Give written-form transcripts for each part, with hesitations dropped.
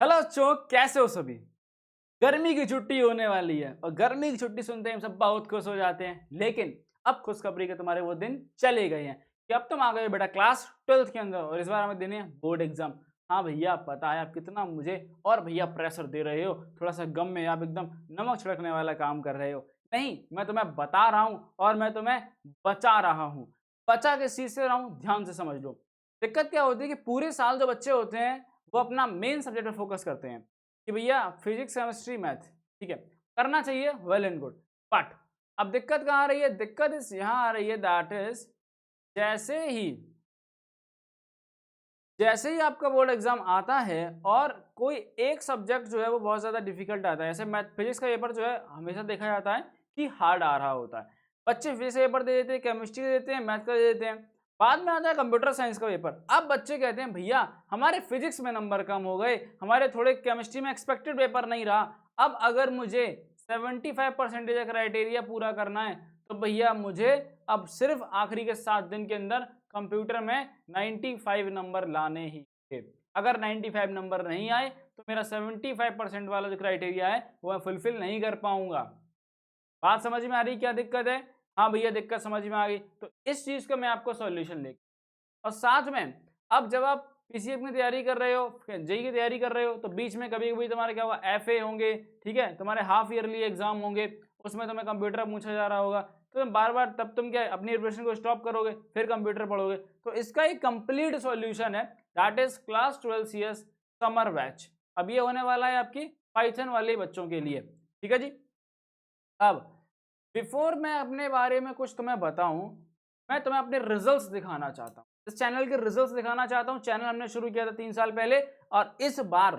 Hello बच्चों, कैसे हो सभी। गर्मी की छुट्टी होने वाली है और गर्मी की छुट्टी सुनते ही हम सब बहुत खुश हो जाते हैं। लेकिन अब खुशखबरी के तुम्हारे वो दिन चले गए हैं कि अब तुम आ गए हो बेटा क्लास 12th के अंदर और इस बार हमें देने हैं बोर्ड एग्जाम। हाँ भैया, पता है आप कितना मुझे और भैया प्रेशर दे रहे हो। थोड़ा सा गम में आप एकदम नमक छिड़कने वाला काम कर रहे हो। नहीं, मैं तुम्हें बता रहा हूँ और मैं तुम्हें बचा रहा हूँ। बचा के चीज से रहा हूँ, ध्यान से समझ लो। दिक्कत क्या होती है कि पूरे साल जो बच्चे होते हैं वो अपना मेन सब्जेक्ट पे फोकस करते हैं कि भैया फिजिक्स केमिस्ट्री मैथ, ठीक है, करना चाहिए, वेल एंड गुड। बट अब दिक्कत कहाँ आ रही है? दिक्कत इस यहाँ आ रही है दैट इज जैसे ही जैसे ही आपका बोर्ड एग्जाम आता है और कोई एक सब्जेक्ट जो है वो बहुत ज़्यादा डिफिकल्ट आता है। ऐसे मैथ फिजिक्स का पेपर जो है हमेशा देखा जाता है कि हार्ड आ रहा होता है। बच्चे फिजिक्स का पेपर दे देते हैं, केमिस्ट्री दे देते हैं, मैथ का दे देते हैं, बाद में आता है कंप्यूटर साइंस का पेपर। अब बच्चे कहते हैं भैया हमारे फिजिक्स में नंबर कम हो गए, हमारे थोड़े केमिस्ट्री में एक्सपेक्टेड पेपर नहीं रहा। अब अगर मुझे 75% का क्राइटेरिया पूरा करना है तो भैया मुझे अब सिर्फ आखिरी के 7 दिन के अंदर कंप्यूटर में 95 नंबर लाने ही थे। अगर 95 नंबर नहीं आए तो मेरा 75% वाला जो क्राइटेरिया है वो मैं फुलफिल नहीं कर पाऊंगा। बात समझ में आ रही क्या दिक्कत है? हाँ भैया, दिक्कत समझ में आ गई। तो इस चीज का मैं आपको सॉल्यूशन लेके और साथ में अब जब आप पीसीएम की तैयारी कर रहे हो, जेई की तैयारी कर रहे हो, तो बीच में कभी कभी तुम्हारे क्या होगा, एफए होंगे, ठीक है, तुम्हारे हाफ ईयरली एग्जाम होंगे, उसमें तुम्हें कंप्यूटर पूछा जा रहा होगा, तो तुम बार बार तब तुम क्या अपनी प्रिपरेशन को स्टॉप करोगे, फिर कंप्यूटर पढ़ोगे। तो इसका एक कंप्लीट सॉल्यूशन है, that is class 12 CS summer batch. अब ये होने वाला है आपकी पाइथन वाले बच्चों के लिए, ठीक है जी। अब बिफोर मैं अपने बारे में कुछ तुम्हें बताऊं, मैं तुम्हें अपने रिजल्ट्स दिखाना चाहता हूं, इस चैनल के रिजल्ट्स दिखाना चाहता हूं। चैनल हमने शुरू किया था 3 साल पहले और इस बार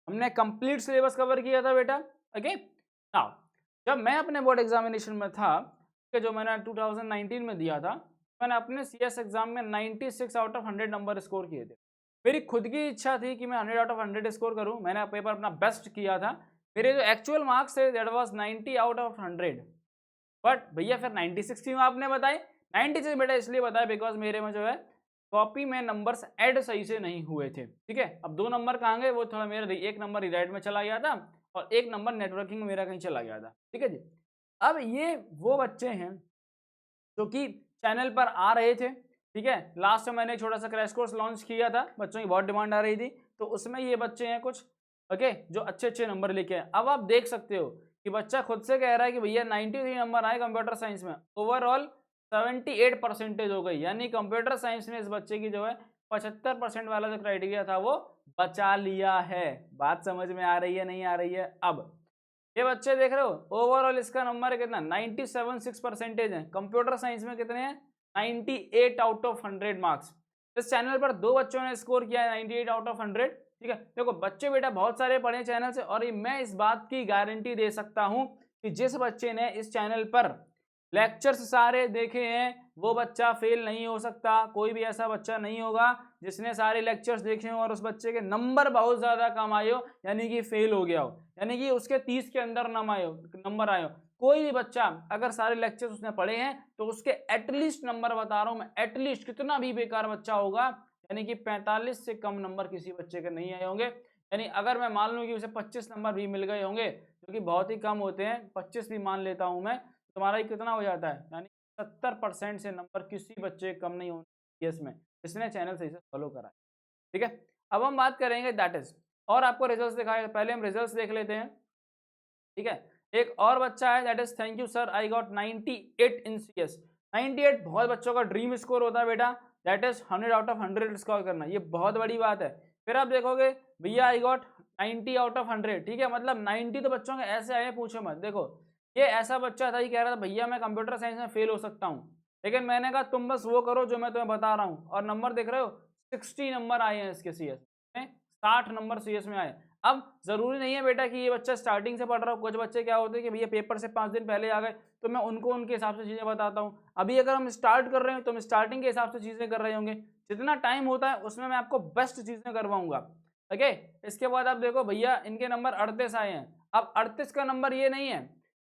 हमने कंप्लीट सिलेबस कवर किया था बेटा। ओके, नाउ जब मैं अपने बोर्ड एग्जामिनेशन में था कि जो मैंने 2019 में दिया था, मैंने अपने सीएस एग्जाम में 96 आउट ऑफ 100 नंबर स्कोर किए थे। मेरी खुद की इच्छा थी कि मैं 100 आउट ऑफ 100 स्कोर करूं। मैंने पेपर अपना बेस्ट किया था। मेरे जो एक्चुअल मार्क्स थे that was 90 out of 100। But भैया फिर 96 क्यों आपने बताए? 96 बेटा इसलिए बताया बिकॉज मेरे में जो है कॉपी में नंबर्स ऐड सही से नहीं हुए थे, ठीक है। अब 2 नंबर कहाँ गए? वो थोड़ा मेरा एक नंबर रिराइट में चला गया था और एक नंबर नेटवर्किंग में मेरा कहीं चला गया था, ठीक है जी। अब ये वो बच्चे हैं जो कि चैनल पर आ रहे थे, ठीक है। लास्ट में मैंने एक छोटा सा क्रैश कोर्स लॉन्च किया था, बच्चों की बहुत डिमांड आ रही थी, तो उसमें ये बच्चे हैं कुछ, ओके, जो अच्छे अच्छे नंबर लेके आए। अब आप देख सकते हो कि बच्चा खुद से कह रहा है कि भैया 93 नंबर आए कंप्यूटर साइंस में, ओवरऑल 78 परसेंटेज हो गई, यानी कंप्यूटर साइंस में इस बच्चे की जो है 75% वाला जो क्राइटेरिया था वो बचा लिया है। बात समझ में आ रही है नहीं आ रही है? अब ये बच्चे देख रहे हो, ओवरऑल इसका नंबर है कितना, 97.6 परसेंटेज है। कंप्यूटर साइंस में कितने हैं? 98 आउट ऑफ 100 मार्क्स। इस चैनल पर 2 बच्चों ने स्कोर किया है 98 आउट ऑफ 100, ठीक है। देखो बच्चे बेटा बहुत सारे पढ़े चैनल से और मैं इस बात की गारंटी दे सकता हूं कि जिस बच्चे ने इस चैनल पर लेक्चर्स सारे देखे हैं वो बच्चा फेल नहीं हो सकता। कोई भी ऐसा बच्चा नहीं होगा जिसने सारे लेक्चर्स देखे हो और उस बच्चे के नंबर बहुत ज्यादा कम आए हो, यानी कि फेल हो गया हो, यानी कि उसके 30 के अंदर नंबर आए हो। कोई भी बच्चा अगर सारे लेक्चर्स उसने पढ़े हैं तो उसके एटलीस्ट नंबर बता रहा हूं मैं, एटलीस्ट, कितना भी बेकार बच्चा होगा, यानी कि 45 से कम नंबर किसी बच्चे के नहीं आए होंगे। यानी अगर मैं मान लूं कि उसे 25 नंबर भी मिल गए होंगे, जो कि बहुत ही कम होते हैं, 25 भी मान लेता हूं मैं, तुम्हारा ये कितना हो जाता है, यानी 70% से नंबर किसी बच्चे कम नहीं होंगे इसमें, इसने चैनल सही से फॉलो करा है, ठीक है। अब हम बात करेंगे दैट इज, और आपको रिजल्ट्स दिखाए, पहले हम रिजल्ट्स देख लेते हैं, ठीक है। एक और बच्चा है that is thank you sir I got 98 in CS. 98 बहुत बच्चों का ड्रीम स्कोर होता है बेटा, that is 100 out of 100 score करना, ये बहुत बड़ी बात है। फिर आप देखोगे भैया आई गॉट 90 आउट ऑफ 100, ठीक है, मतलब 90 तो बच्चों के ऐसे आए पूछो मत। देखो ये ऐसा बच्चा था, ये कह रहा था भैया मैं कंप्यूटर साइंस में फेल हो सकता हूँ, लेकिन मैंने कहा तुम बस वो करो जो मैं तुम्हें बता रहा हूँ, और नंबर देख रहे हो 60 नंबर आए हैं इसके सीएस में, 60 नंबर सीएस में आए। अब जरूरी नहीं है बेटा कि ये बच्चा स्टार्टिंग से पढ़ रहा हो, कुछ बच्चे क्या होते हैं कि भैया पेपर से 5 दिन पहले आ गए, तो मैं उनको उनके हिसाब से चीजें बताता हूँ। अभी अगर हम स्टार्ट कर रहे हैं तो हम स्टार्टिंग के हिसाब से चीजें कर रहे होंगे, जितना टाइम होता है उसमें मैं आपको बेस्ट चीजें करवाऊंगा, ओके। इसके बाद आप देखो भैया इनके नंबर 38 आए हैं। अब 38 का नंबर ये नहीं है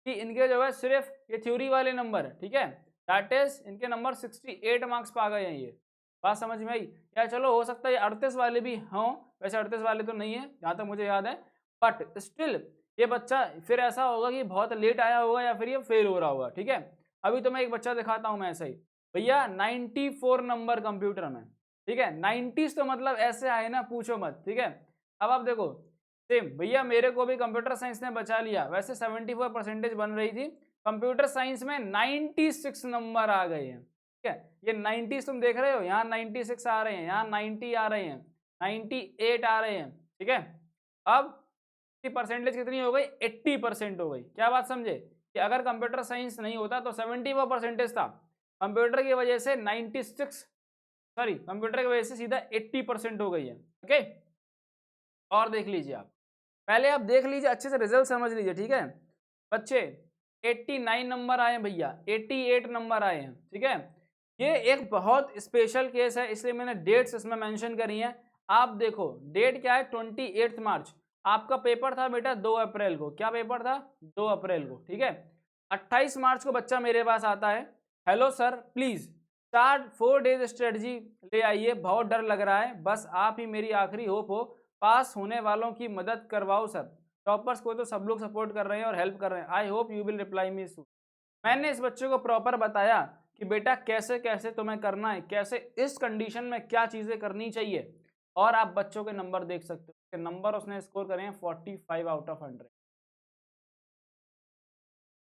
कि इनके जो है सिर्फ ये थ्योरी वाले नंबर है, ठीक है, दैट इज इनके नंबर 68 मार्क्स पा गए हैं ये। बात समझ में आई? या चलो हो सकता है 38 वाले भी हों, वैसे 38 वाले तो नहीं है जहाँ तक मुझे याद है, बट स्टिल ये बच्चा फिर ऐसा होगा कि बहुत लेट आया होगा या फिर ये फेल हो रहा होगा, ठीक है। अभी तो मैं एक बच्चा दिखाता हूँ मैं ऐसा ही, भैया 94 नंबर कंप्यूटर में, ठीक है। 90s तो मतलब ऐसे आए ना पूछो मत, ठीक है। अब आप देखो सेम भैया मेरे को भी कंप्यूटर साइंस ने बचा लिया, वैसे 74% बन रही थी, कंप्यूटर साइंस में 96 नंबर आ गए हैं, ठीक है। ये 90s तुम देख रहे हो, यहाँ 96 आ रहे हैं, यहाँ 90 आ रहे हैं, 98 आ रहे हैं, ठीक है। अब परसेंटेज कितनी हो गई, 80% हो गई। क्या बात समझे कि अगर कंप्यूटर साइंस नहीं होता तो 74 परसेंटेज था, कंप्यूटर की वजह से 96 सॉरी कंप्यूटर की वजह से सीधा 80% हो गई है, ओके। और देख लीजिए आप, पहले आप देख लीजिए अच्छे से रिजल्ट समझ लीजिए, ठीक है। बच्चे 89 नंबर आए भैया, 88 नंबर आए हैं, ठीक है। ये एक बहुत स्पेशल केस है, इसलिए मैंने डेट्स इसमें मेंशन करी हैं। आप देखो डेट क्या है, 28 मार्च, आपका पेपर था बेटा 2 अप्रैल को। क्या पेपर था, 2 अप्रैल को, ठीक है। 28 मार्च को बच्चा मेरे पास आता है, hello sir please start 4 days strategy ले आइए, बहुत डर लग रहा है, बस आप ही मेरी आखिरी होप हो, पास होने वालों की मदद करवाओ सर, टॉपर्स को तो सब लोग सपोर्ट कर रहे हैं और हेल्प कर रहे हैं, I hope you will reply me soon. मैंने इस बच्चे को प्रॉपर बताया कि बेटा कैसे कैसे तुम्हें करना है, कैसे इस कंडीशन में क्या चीजें करनी चाहिए, और आप बच्चों के नंबर देख सकते हो, नंबर उसने स्कोर करे हैं 45 आउट ऑफ 100,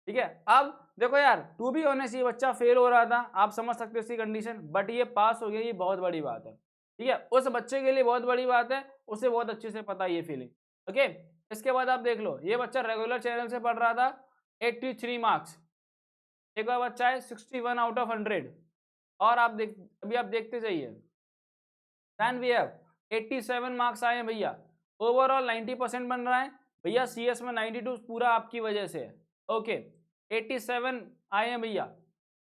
ठीक है। अब देखो यार, टू बी ऑनेस्ट ये बच्चा फेल हो रहा था, आप समझ सकते हो इसकी कंडीशन, बट ये पास हो गया, ये बहुत बड़ी बात है, ठीक है। उस बच्चे के लिए बहुत बड़ी बात है, उसे बहुत अच्छे से पता है ये फीलिंग, ओके। इसके बाद आप देख लो, ये बच्चा रेगुलर चैनल से पढ़ रहा था, 83 मार्क्स। एक और बच्चा है 61 आउट ऑफ 100, और आप देख अभी आप देखते जाइए, देन वी हैव 87 मार्क्स आए हैं भैया, ओवरऑल 90% बन रहा है भैया, सीएस में 92 पूरा आपकी वजह से है, ओके। 87 आए हैं भैया,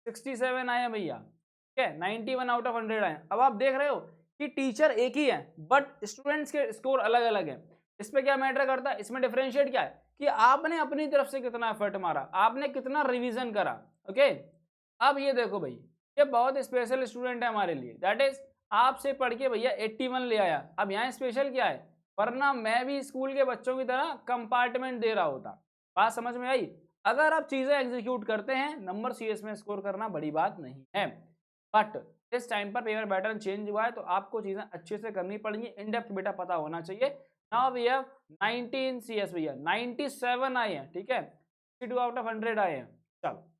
67 आए हैं भैया, ठीक है, 91 आउट ऑफ 100 आए। अब आप देख रहे हो कि टीचर एक ही है बट स्टूडेंट्स के स्कोर अलग अलग है। इस पे क्या मैटर करता है, इसमें डिफरेंशिएट क्या है कि आपने अपनी तरफ से कितना एफर्ट मारा, आपने कितना रिवीजन करा, ओके। अब ये देखो भाई, ये बहुत स्पेशल स्टूडेंट है हमारे लिए, दैट इज आपसे पढ़ के भैया 81 ले आया। अब यहाँ स्पेशल क्या है, वरना मैं भी स्कूल के बच्चों की तरह कंपार्टमेंट दे रहा होता। बात समझ में आई, अगर आप चीजें एग्जीक्यूट करते हैं, नंबर सीएस में स्कोर करना बड़ी बात नहीं है, बट इस टाइम पर पेपर पैटर्न चेंज हुआ है तो आपको चीजें अच्छे से करनी पड़ेंगी, इन डेप्थ बेटा पता होना चाहिए। नाउ वी हैव 19 सीएस भैया, 97 आए हैं, ठीक है, 62 आउट ऑफ 100 आए हैं। चलो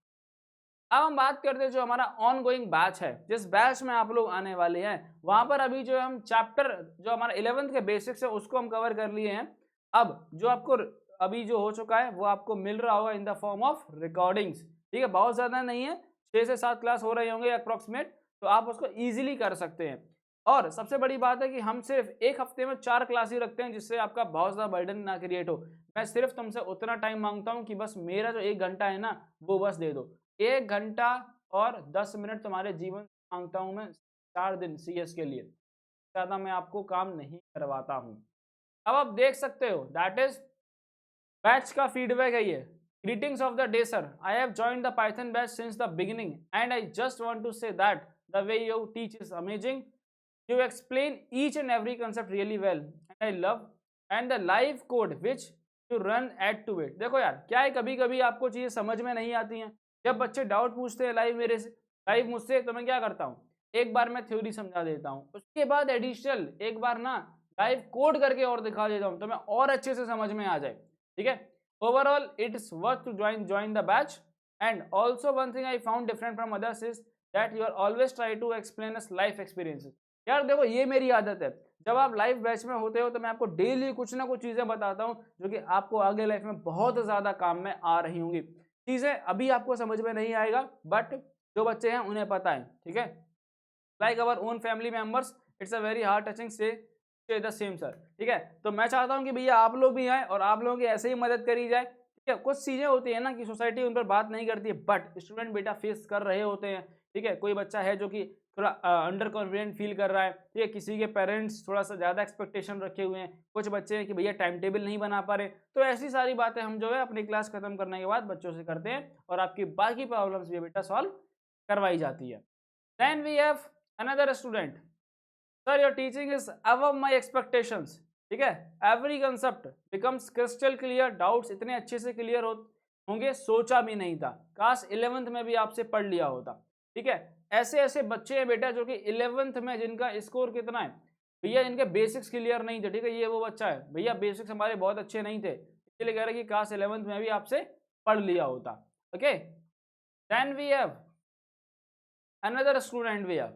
अब हम बात करते हैं जो हमारा ऑन गोइंग बैच है, जिस बैच में आप लोग आने वाले हैं, वहां पर अभी जो हम चैप्टर जो हमारा 11th के बेसिक्स है उसको हम कवर कर लिए हैं। अब जो आपको अभी जो हो चुका है वो आपको मिल रहा होगा in the form of recordings, ठीक है। बहुत ज्यादा नहीं है, 6 से 7 क्लास हो रहे होंगे अप्रोक्सीमेट, तो आप उसको ईजिली कर सकते हैं। और सबसे बड़ी बात है कि हम सिर्फ एक हफ्ते में 4 क्लास ही रखते हैं, जिससे आपका बहुत ज्यादा बर्डन ना क्रिएट हो। मैं सिर्फ तुमसे उतना टाइम मांगता हूँ कि बस मेरा जो 1 घंटा है ना वो बस दे दो, 1 घंटा और 10 मिनट तुम्हारे जीवन मांगता हूं मैं 4 दिन सीएस के लिए, ज्यादा मैं आपको काम नहीं करवाता हूं। अब आप देख सकते हो दैट इज बैच का फीडबैक है ये। Greetings of the day sir, I have joined the Python batch since the beginning and I just want to say that the way you teach is amazing, you explain each and every concept really well and I love and the live code which to run add to it. देखो यार क्या है, कभी कभी आपको चीजें समझ में नहीं आती हैं, जब बच्चे डाउट पूछते हैं लाइव मेरे से, लाइव मुझसे, तो मैं क्या करता हूँ, एक बार मैं थ्योरी समझा देता हूँ, उसके बाद एडिशनल एक बार ना लाइव कोड करके और दिखा देता हूँ, तो मैं और अच्छे से समझ में आ जाए, ठीक है। Overall it is worth to join the batch and also one thing I found different from others is that you are always try to explain us life experiences. यार देखो ये मेरी आदत है, जब आप लाइव बैच में होते हो तो मैं आपको डेली कुछ ना कुछ चीजें बताता हूँ जो कि आपको आगे लाइफ में बहुत ज्यादा काम में आ रही होंगी। चीजें अभी आपको समझ में नहीं आएगा बट जो बच्चे हैं उन्हें पता है, ठीक है। Like our own family members, it's a very heart touching से द सेम सर, ठीक है। तो मैं चाहता हूं कि भैया आप लोग भी आए और आप लोगों की ऐसे ही मदद करी जाए, ठीक है। कुछ चीजें होती है ना कि सोसाइटी उन पर बात नहीं करती है बट स्टूडेंट बेटा फेस कर रहे होते हैं, ठीक है। कोई बच्चा है जो कि थोड़ा अंडर कॉन्फिडेंट फील कर रहा है, ठीक है, किसी के पेरेंट्स थोड़ा सा ज़्यादा एक्सपेक्टेशन रखे हुए हैं, कुछ बच्चे हैं कि भैया टाइम टेबल नहीं बना पा रहे, तो ऐसी सारी बातें हम जो है अपनी क्लास खत्म करने के बाद बच्चों से करते हैं और आपकी बाकी प्रॉब्लम्स भी बेटा सॉल्व करवाई जाती है। Then we have another student, sir your teaching is above my expectations, ठीक है। Every concept becomes crystal clear, doubts इतने अच्छे से क्लियर होंगे सोचा भी नहीं था, काश 11th में भी आपसे पढ़ लिया होता। ठीक है, ऐसे ऐसे बच्चे हैं बेटा जो कि 11th में जिनका स्कोर कितना है भैया, इनके बेसिक्स क्लियर नहीं थे। ठीक है, ये वो बच्चा है भैया, बेसिक्स हमारे बहुत अच्छे नहीं थे, इसलिए कह रहे कि काश 11th में भी आपसे पढ़ लिया होता। Okay, then we have another student we have,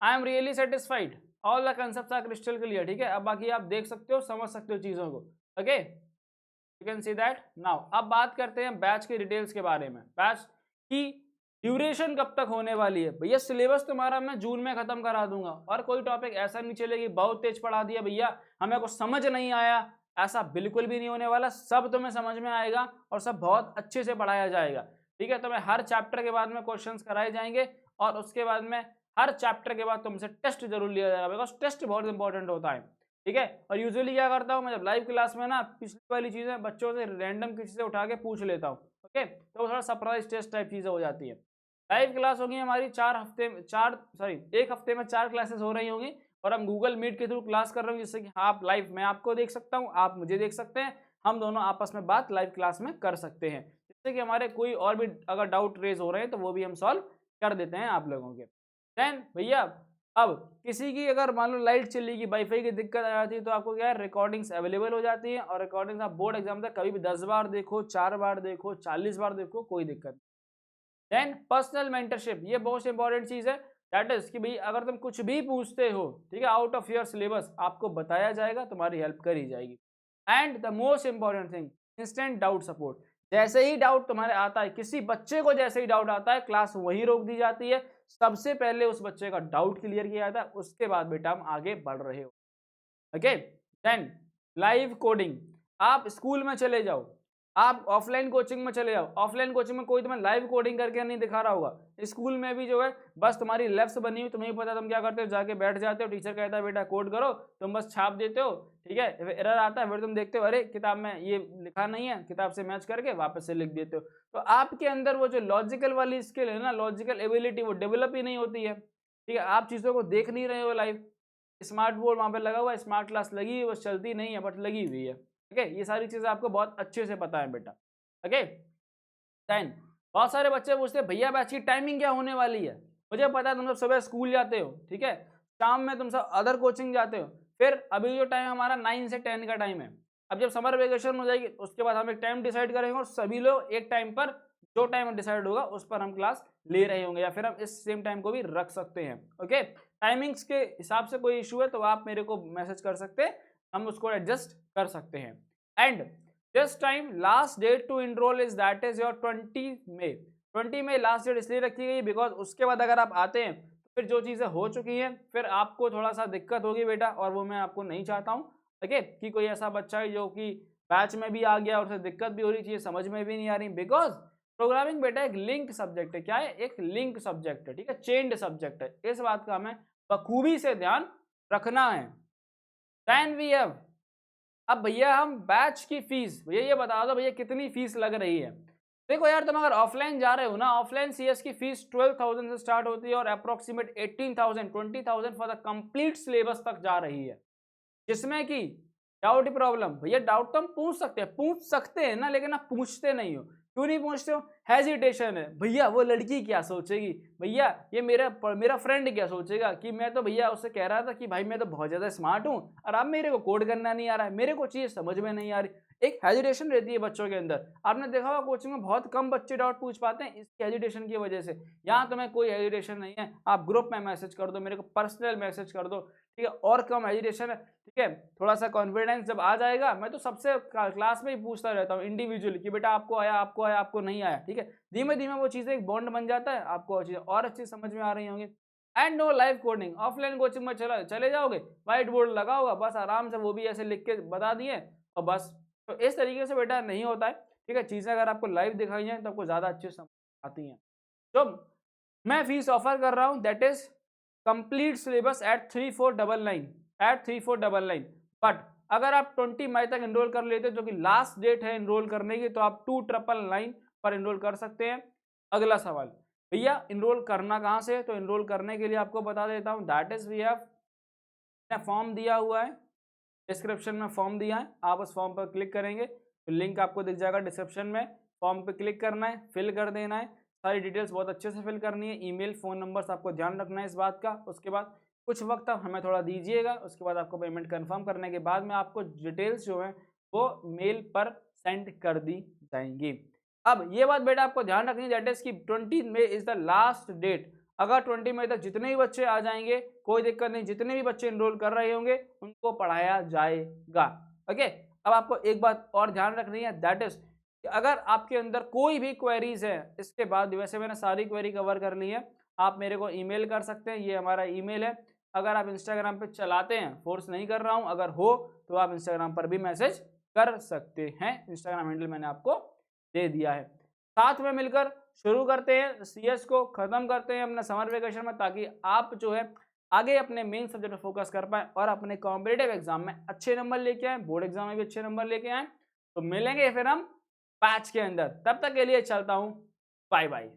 I am really satisfied, all the concepts are crystal clear. ठीक है, अब बाकी आप देख सकते हो, समझ सकते हो चीजों को। Okay, you can see that now. अब बात करते हैं बैच के डिटेल्स के बारे में। बैच की ड्यूरेशन कब तक होने वाली है भैया? सिलेबस तुम्हारा मैं जून में खत्म करा दूंगा, और कोई टॉपिक ऐसा नहीं चलेगी बहुत तेज पढ़ा दिया भैया हमें कुछ समझ नहीं आया, ऐसा बिल्कुल भी नहीं होने वाला। सब तुम्हें समझ में आएगा और सब बहुत अच्छे से पढ़ाया जाएगा। ठीक है, तुम्हें हर चैप्टर के बाद में क्वेश्चंस कराए जाएंगे, और उसके बाद में हर चैप्टर के बाद तुमसे टेस्ट जरूर लिया जाएगा, बिकॉज टेस्ट बहुत इंपॉर्टेंट होता है। ठीक है, और यूजुअली क्या करता हूँ मैं, जब लाइव क्लास में ना पिछली वाली चीजें बच्चों से रैंडम किसी से उठा के पूछ लेता हूँ। ओके, तो थोड़ा सरप्राइज टेस्ट टाइप चीजें हो जाती है। लाइव क्लास होगी हमारी एक हफ्ते में 4 क्लासेस हो रही होंगी, और हम गूगल मीट के थ्रू क्लास कर रहे हूँ, जिससे कि आप लाइव मैं आपको देख सकता हूँ, आप मुझे देख सकते हैं, हम दोनों आपस में बात लाइव क्लास में कर सकते हैं, जिससे कि हमारे कोई और भी अगर डाउट रेज हो रहे हैं तो वो भी हम सॉल्व कर देते हैं आप लोगों के। देन भैया अब किसी की अगर मान लो लाइट चली गई, वाईफाई की दिक्कत आ जाती है, तो आपको क्या है, रिकॉर्डिंग्स अवेलेबल हो जाती है, और रिकॉर्डिंग्स आप बोर्ड एग्जाम तक कभी भी 10 बार देखो, 4 बार देखो, 40 बार देखो, कोई दिक्कत नहीं। देन पर्सनल मेंटरशिप, ये बहुत इंपॉर्टेंट चीज है। दैट इज कि भाई अगर तुम कुछ भी पूछते हो, ठीक है, आउट ऑफ योर सिलेबस, आपको बताया जाएगा, तुम्हारी हेल्प करी जाएगी। And the most important thing, instant doubt support. जैसे ही डाउट तुम्हारे आता है, किसी बच्चे को जैसे ही डाउट आता है, क्लास वहीं रोक दी जाती है, सबसे पहले उस बच्चे का डाउट क्लियर किया जाता है, उसके बाद बेटा हम आगे बढ़ रहे हो। ओके, देन लाइव कोडिंग, आप स्कूल में चले जाओ, आप ऑफलाइन कोचिंग में चले जाओ, ऑफलाइन कोचिंग में कोई तुम्हें लाइव कोडिंग करके नहीं दिखा रहा होगा। स्कूल में भी जो है बस तुम्हारी लेफ्ट बनी हुई, तुम्हें पता तुम क्या करते हो, जाके बैठ जाते हो, टीचर कहता है बेटा कोड करो, तुम बस छाप देते हो। ठीक है, एरर आता है, फिर तुम देखते हो अरे किताब में ये लिखा नहीं है, किताब से मैच करके वापस से लिख देते हो। तो आपके अंदर वो जो लॉजिकल वाली स्किल है ना, लॉजिकल एबिलिटी, वो डेवलप ही नहीं होती है। ठीक है, आप चीज़ों को देख नहीं रहे हो लाइव, स्मार्ट बोर्ड वहाँ पे लगा हुआ है, स्मार्ट क्लास लगी हुई है, बस चलती नहीं है बट लगी हुई है। ठीक है, ये सारी चीज़ें आपको बहुत अच्छे से पता है बेटा। ओके, देन बहुत सारे बच्चे पूछते हैं भैया बैच की टाइमिंग क्या होने वाली है? मुझे पता है तुम सब सुबह स्कूल जाते हो, ठीक है, शाम में तुम सब अदर कोचिंग जाते हो, फिर अभी जो टाइम हमारा 9 से 10 का टाइम है। अब जब समर वेकेशन हो जाएगी उसके बाद हम एक टाइम डिसाइड करेंगे, और सभी लोग एक टाइम पर जो टाइम डिसाइड होगा उस पर हम क्लास ले रहे होंगे, या फिर हम इस सेम टाइम को भी रख सकते हैं। ओके, टाइमिंग्स के हिसाब से कोई इशू है तो आप मेरे को मैसेज कर सकते हैं, हम उसको एडजस्ट कर सकते हैं। And this time last date to enroll is that is your 20 May. 20 May last date इसलिए रखी गई बिकॉज उसके बाद अगर आप आते हैं तो फिर जो चीज़ें हो चुकी हैं फिर आपको थोड़ा सा दिक्कत होगी बेटा, और वो मैं आपको नहीं चाहता हूँ। ओके, कि कोई ऐसा बच्चा है जो कि बैच में भी आ गया और उसे दिक्कत भी हो रही, चीज़ें समझ में भी नहीं आ रही, बिकॉज प्रोग्रामिंग बेटा एक लिंक सब्जेक्ट है। क्या है? एक लिंक सब्जेक्ट है। ठीक है, चेन्ड सब्जेक्ट है, इस बात का हमें बखूबी से ध्यान रखना है। देन वी हैव, अब भैया हम बैच की फीस, भैया ये बता दो भैया कितनी फीस लग रही है। देखो यार, तुम अगर ऑफलाइन जा रहे हो ना, ऑफलाइन सीएस की फीस 12,000 से स्टार्ट होती है और approximate 18,000 20,000 for the complete syllabus तक जा रही है, जिसमें कि डाउट प्रॉब्लम, भैया डाउट तो हम पूछ सकते हैं ना, लेकिन आप पूछते नहीं हो। क्यों नहीं पूछते हो? हेजिटेशन है, भैया वो लड़की क्या सोचेगी, भैया ये मेरा फ्रेंड क्या सोचेगा, कि मैं तो भैया उससे कह रहा था कि भाई मैं तो बहुत ज्यादा स्मार्ट हूँ और अब मेरे को कोड करना नहीं आ रहा है, मेरे को चीज समझ में नहीं आ रही। एक हेजिटेशन रहती है बच्चों के अंदर। आपने देखा होगा कोचिंग में बहुत कम बच्चे डाउट पूछ पाते हैं इस हेजिटेशन की वजह से। यहाँ तुम्हें कोई हेजिटेशन नहीं है, आप ग्रुप में मैसेज कर दो, मेरे को पर्सनल मैसेज कर दो, ठीक है, और कम हेजिटेशन है। ठीक है, थोड़ा सा कॉन्फिडेंस जब आ जाएगा, मैं तो सबसे क्लास में ही पूछता रहता हूँ इंडिविजुअली कि बेटा आपको आया, आपको आया, आपको नहीं आया। ठीक है, धीमे धीमे वो चीज़ें एक बॉन्ड बन जाता है, आपको चीज़ें और अच्छी समझ में आ रही होंगी। And no live coding, offline coaching में चले जाओगे, व्हाइट बोर्ड लगा होगा, बस आराम से वो भी ऐसे लिख के बता दिए और बस। तो इस तरीके से बेटा नहीं होता है। ठीक है, चीज़ें अगर आपको लाइव दिखाई जाए तो आपको ज़्यादा अच्छी समझ आती हैं। तो मैं फीस ऑफर कर रहा हूँ, that is complete syllabus at 3499 but अगर आप 20 मई तक एनरोल कर लेते जो कि लास्ट डेट है एनरोल करने की, तो आप 2999 पर एनरोल कर सकते हैं। अगला सवाल, भैया एनरोल करना कहाँ से है? तो एनरोल करने के लिए आपको बता देता हूँ, that is we have form दिया हुआ है, डिस्क्रिप्शन में फॉर्म दिया है, आप उस फॉर्म पर क्लिक करेंगे तो लिंक आपको दिख जाएगा डिस्क्रिप्शन में। फॉर्म पे क्लिक करना है, फिल कर देना है, सारी डिटेल्स बहुत अच्छे से फिल करनी है, ईमेल, फ़ोन नंबर्स आपको ध्यान रखना है इस बात का। उसके बाद कुछ वक्त आप हमें थोड़ा दीजिएगा, उसके बाद आपको पेमेंट कंफर्म करने के बाद में आपको डिटेल्स जो हैं वो मेल पर सेंड कर दी जाएंगी। अब ये बात बेटा आपको ध्यान रखनी है, दैट इज कि 20 May is the last date. अगर 20 मई तक जितने भी बच्चे आ जाएंगे कोई दिक्कत नहीं, जितने भी बच्चे इनरोल कर रहे होंगे उनको पढ़ाया जाएगा। ओके, अब आपको एक बात और ध्यान रखनी है, दैट इज अगर आपके अंदर कोई भी क्वेरीज है इसके बाद, वैसे मैंने सारी क्वेरी कवर कर ली है, आप मेरे को ईमेल कर सकते हैं, ये हमारा ईमेल है। अगर आप इंस्टाग्राम पे चलाते हैं, फोर्स नहीं कर रहा हूं, अगर हो तो आप इंस्टाग्राम पर भी मैसेज कर सकते हैं, इंस्टाग्राम हैंडल मैंने आपको दे दिया है। साथ में मिलकर शुरू करते हैं सीएस को, खत्म करते हैं अपने समर वेकेशन में, ताकि आप जो है आगे अपने मेन सब्जेक्ट पर फोकस कर पाए और अपने कॉम्पिटेटिव एग्जाम में अच्छे नंबर लेके आए, बोर्ड एग्जाम में भी अच्छे नंबर लेके आए। तो मिलेंगे फिर हम बैच के अंदर, तब तक के लिए चलता हूं, बाय बाय।